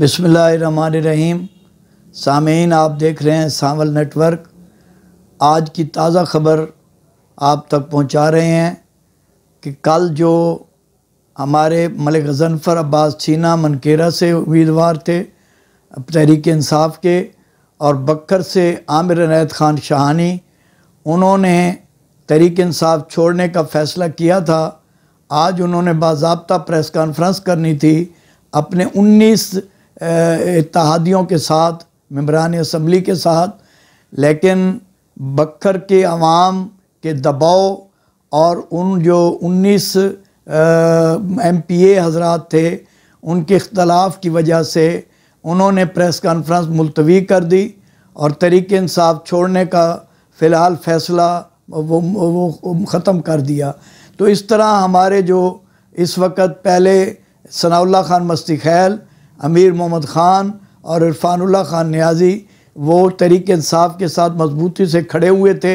बिस्मिल्लाहिर्रहमानिर्रहीम। सामीन, आप देख रहे हैं सांवल नेटवर्क। आज की ताज़ा ख़बर आप तक पहुंचा रहे हैं कि कल जो हमारे मलिक गज़नफ़र अब्बास छीना मनकेरा से उम्मीदवार थे तहरीक इंसाफ के, और बक्कर से आमिर इनायत ख़ान शाहानी, उन्होंने तहरीक इंसाफ छोड़ने का फ़ैसला किया था। आज उन्होंने बाज़ाब्ता प्रेस कॉन्फ्रेंस करनी थी अपने 19 इत्तेहादियों के साथ, मेंबरान असम्बली के साथ, लेकिन बक्कर के अवाम के दबाव और उन जो 19 MPA हजरात थे उनके इख्तलाफ की वजह से उन्होंने प्रेस कॉन्फ्रेंस मुलतवी कर दी और तहरीक इंसाफ छोड़ने का फ़िलहाल फ़ैसला वो ख़त्म कर दिया। तो इस तरह हमारे जो इस वक्त पहले सनाउल्लाह खान मस्ती खैल, अमीर मोहम्मद ख़ान और इरफानुल्लाह खान नियाज़ी वो तहरीक इंसाफ के साथ मजबूती से खड़े हुए थे।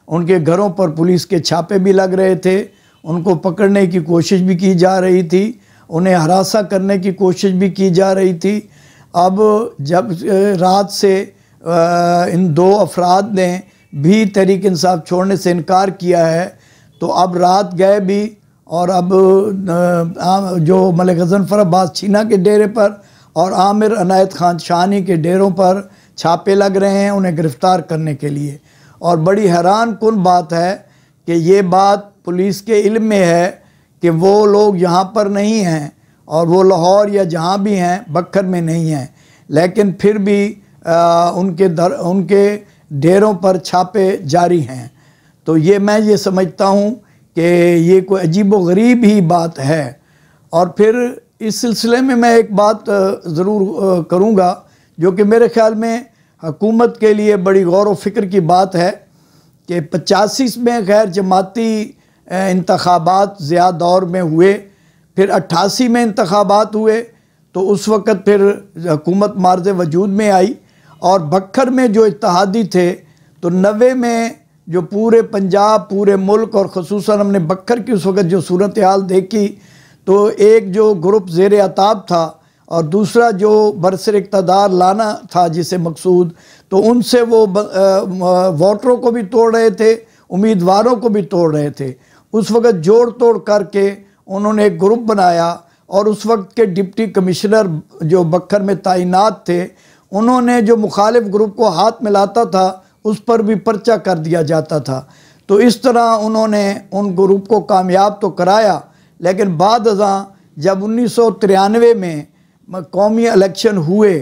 उनके घरों पर पुलिस के छापे भी लग रहे थे, उनको पकड़ने की कोशिश भी की जा रही थी, उन्हें हरासा करने की कोशिश भी की जा रही थी। अब जब रात से इन दो अफराद ने भी तहरीक इंसाफ छोड़ने से इनकार किया है, तो अब रात गए भी और अब जो मलिक गज़नफ़र अब्बास छीना के डेरे पर और आमिर इनायत ख़ान शाहानी के डेरों पर छापे लग रहे हैं उन्हें गिरफ़्तार करने के लिए। और बड़ी हैरान कुन बात है कि ये बात पुलिस के इल्म में है कि वो लोग यहाँ पर नहीं हैं और वो लाहौर या जहाँ भी हैं बक्कर में नहीं हैं, लेकिन फिर भी उनके डेरों पर छापे जारी हैं। तो मैं ये समझता हूँ कि ये कोई अजीब व गरीब ही बात है। और फिर इस सिलसिले में मैं एक बात ज़रूर करूँगा जो कि मेरे ख़्याल में हुकूमत के लिए बड़ी गौर व फ़िक्र की बात है कि 85 में गैर जमाती इंतखाबात ज़िया दौर में हुए, फिर 88 में इंतखाबात हुए, तो उस वक़्त फिर हुकूमत मार्ज़ वजूद में आई। और बक्कर में जो इत्तेहादी थे तो 90 में जो पूरे पंजाब, पूरे मुल्क और ख़ुसूसन हमने बक्कर की उस वक़्त जो सूरत हाल देखी, तो एक जो ग्रुप ज़ेर अताब था और दूसरा जो बरसर इक़्तिदार लाना था जिसे मकसूद, तो उनसे वो वोटरों को भी तोड़ रहे थे, उम्मीदवारों को भी तोड़ रहे थे। उस वक़्त जोड़ तोड़ करके उन्होंने एक ग्रुप बनाया और उस वक्त के डिप्टी कमिश्नर जो बक्कर में तैनात थे, उन्होंने जो मुखालिफ ग्रुप को हाथ मिलाता था उस पर भी पर्चा कर दिया जाता था। तो इस तरह उन्होंने उन ग्रुप को कामयाब तो कराया, लेकिन बाद अज़ां जब 1993 में कौमी इलेक्शन हुए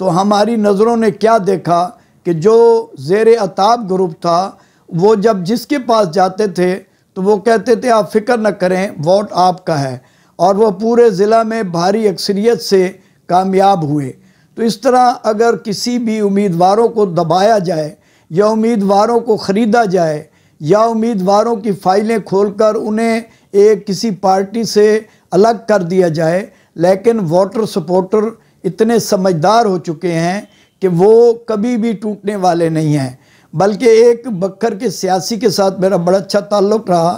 तो हमारी नज़रों ने क्या देखा कि जो ज़ेर अताब ग्रुप था वो जब जिसके पास जाते थे तो वो कहते थे आप फ़िक्र न करें, वोट आपका है, और वो पूरे ज़िला में भारी अक्सरियत से कामयाब हुए। तो इस तरह अगर किसी भी उम्मीदवारों को दबाया जाए या उम्मीदवारों को ख़रीदा जाए या उम्मीदवारों की फ़ाइलें खोलकर उन्हें एक किसी पार्टी से अलग कर दिया जाए, लेकिन वोटर सपोर्टर इतने समझदार हो चुके हैं कि वो कभी भी टूटने वाले नहीं हैं। बल्कि एक बक्कर के सियासी के साथ मेरा बड़ा अच्छा ताल्लुक़ रहा,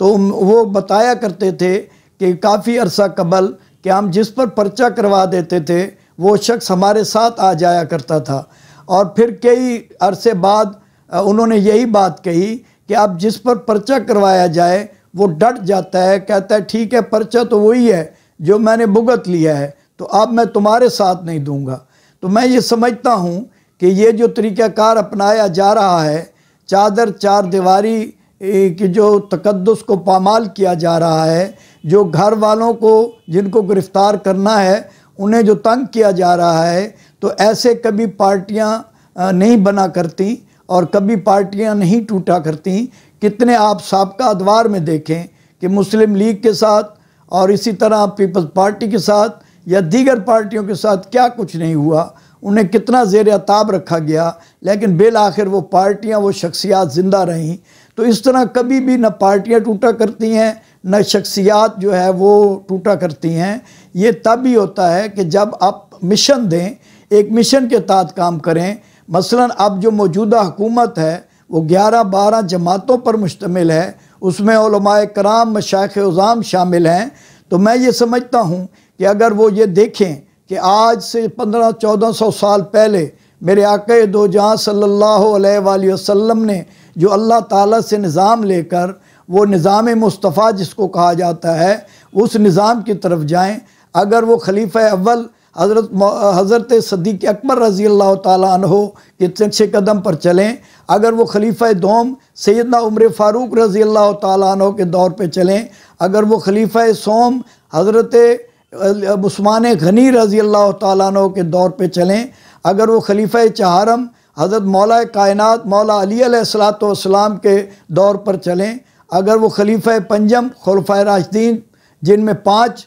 तो वो बताया करते थे कि काफ़ी अरसा कबल कि हम जिस पर पर्चा करवा देते थे वो शख्स हमारे साथ आ जाया करता था, और फिर कई अरसे बाद उन्होंने यही बात कही कि अब जिस पर पर्चा करवाया जाए वो डट जाता है, कहता है ठीक है पर्चा तो वही है जो मैंने भुगत लिया है, तो अब मैं तुम्हारे साथ नहीं दूंगा। तो मैं ये समझता हूँ कि ये जो तरीक़ाकार अपनाया जा रहा है, चादर चार दीवारी की जो तकद्दुस को पामाल किया जा रहा है, जो घर वालों को जिनको गिरफ़्तार करना है उन्हें जो तंग किया जा रहा है, तो ऐसे कभी पार्टियां नहीं बना करती और कभी पार्टियां नहीं टूटा करती। कितने आप साबका अदवार में देखें कि मुस्लिम लीग के साथ और इसी तरह पीपल्स पार्टी के साथ या दीगर पार्टियों के साथ क्या कुछ नहीं हुआ, उन्हें कितना ज़ेर अताब रखा गया, लेकिन बिल आखिर वो पार्टियां, वो शख्सियात ज़िंदा रहीं। तो इस तरह कभी भी न पार्टियां टूटा करती हैं न शख्सियात जो है वो टूटा करती हैं। ये तब ही होता है कि जब आप मिशन दें, एक मिशन के तहत काम करें। मसलन अब जो मौजूदा हुकूमत है वो 11-12 जमातों पर मुश्तमिल है, उसमें उलमाए कराम, मशाइख उज़ाम शामिल हैं। तो मैं ये समझता हूँ कि अगर वो ये देखें कि आज से 1500-1400 साल पहले मेरे आक़ा दो जहां सल्लल्लाहु अलैहि वसल्लम ने जो अल्लाह ताला से निज़ाम लेकर, वो निज़ाम मुस्तफ़ा जिसको कहा जाता है, उस निज़ाम की तरफ जाएं। अगर वो खलीफा अव्वल हज़रत सद्दीक़ अकबर रज़ी अल्लाह ताला अन्हो के नक्शे कदम पर चलें, अगर वो खलीफा दोम सैयदना उमर फ़ारूक रज़ी अल्लाह ताला अन्हो के दौर पे चलें, अगर वो खलीफा सोम हज़रत उस्मान गनी रज़ी अल्लाह ताला अन्हो के दौर पे चलें, अगर वो खलीफा चहारम हज़रत मौला कायनात मौला अली अलैहिस्सलातु वस्सलाम के दौर पर चलें, अगर वो खलीफा पंजम खुलफाए राशिदीन जिनमें 5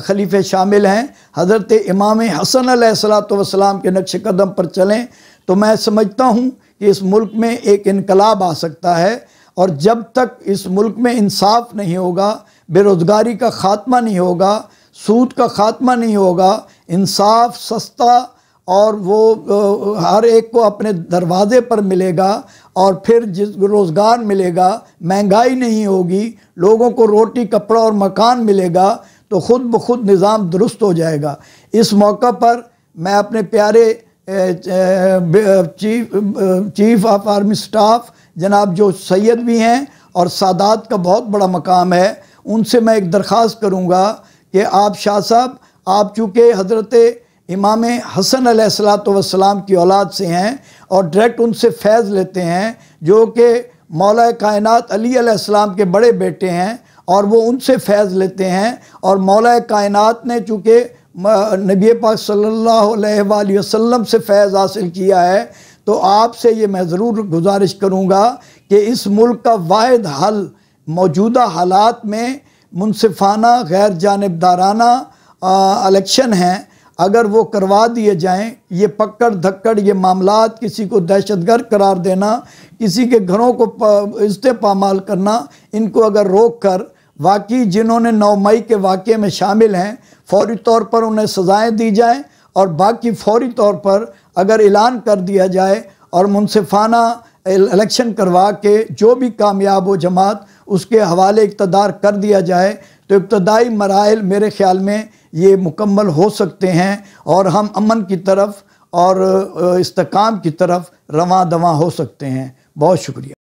खलीफे शामिल हैं, हज़रत इमाम हसन अलैहिस्सलातु वस्सलाम के नक्श कदम पर चलें, तो मैं समझता हूँ कि इस मुल्क में एक इनकलाब आ सकता है। और जब तक इस मुल्क में इंसाफ नहीं होगा, बेरोज़गारी का ख़ात्मा नहीं होगा, सूद का ख़ात्मा नहीं होगा, इंसाफ सस्ता और वो हर एक को अपने दरवाज़े पर मिलेगा, और फिर जिस रोज़गार मिलेगा, महंगाई नहीं होगी, लोगों को रोटी कपड़ा और मकान मिलेगा, तो ख़ुद ब खुद निज़ाम दुरुस्त हो जाएगा। इस मौका पर मैं अपने प्यारे चीफ ऑफ आर्मी स्टाफ जनाब जो सैयद भी हैं और सादात का बहुत बड़ा मकाम है, उनसे मैं एक दरख्वास्त करूँगा कि आप शाह साहब, आप चूँकि हज़रत इमाम हसन अलैहिस्सलातु वस्सलाम की औलाद से हैं और डायरेक्ट उनसे फैज़ लेते हैं, जो कि मौला कायनात अली अलैहिस्सलाम के बड़े बेटे हैं, और वो उनसे फैज़ लेते हैं। और मौला कायनात ने चूँकि नबी पाक सल्लल्लाहु अलैहि वसल्लम से फैज़ हासिल किया है, तो आपसे ये मैं ज़रूर गुजारिश करूँगा कि इस मुल्क का वाहिद हल मौजूदा हालात में मुनसिफ़ाना गैर जानिबदाराना इलेक्शन हैं, अगर वो करवा दिए जाएं, ये पकड़ धक्कड़ ये मामलात, किसी को दहशतगर्द करार देना, किसी के घरों को इस्तेपामाल करना, इनको अगर रोक कर वाकई जिन्होंने 9 मई के वाक़े में शामिल हैं फौरी तौर पर उन्हें सज़ाएँ दी जाएं, और बाकी फौरी तौर पर अगर ऐलान कर दिया जाए और मुनसिफ़ाना इलेक्शन करवा के जो भी कामयाब हो जमात उसके हवाले इक़्तिदार कर दिया जाए, तो इब्तदाई मराहिल मेरे ख़्याल में ये मुकम्मल हो सकते हैं और हम अमन की तरफ और इस्तेकाम की तरफ रवां दवां हो सकते हैं। बहुत शुक्रिया।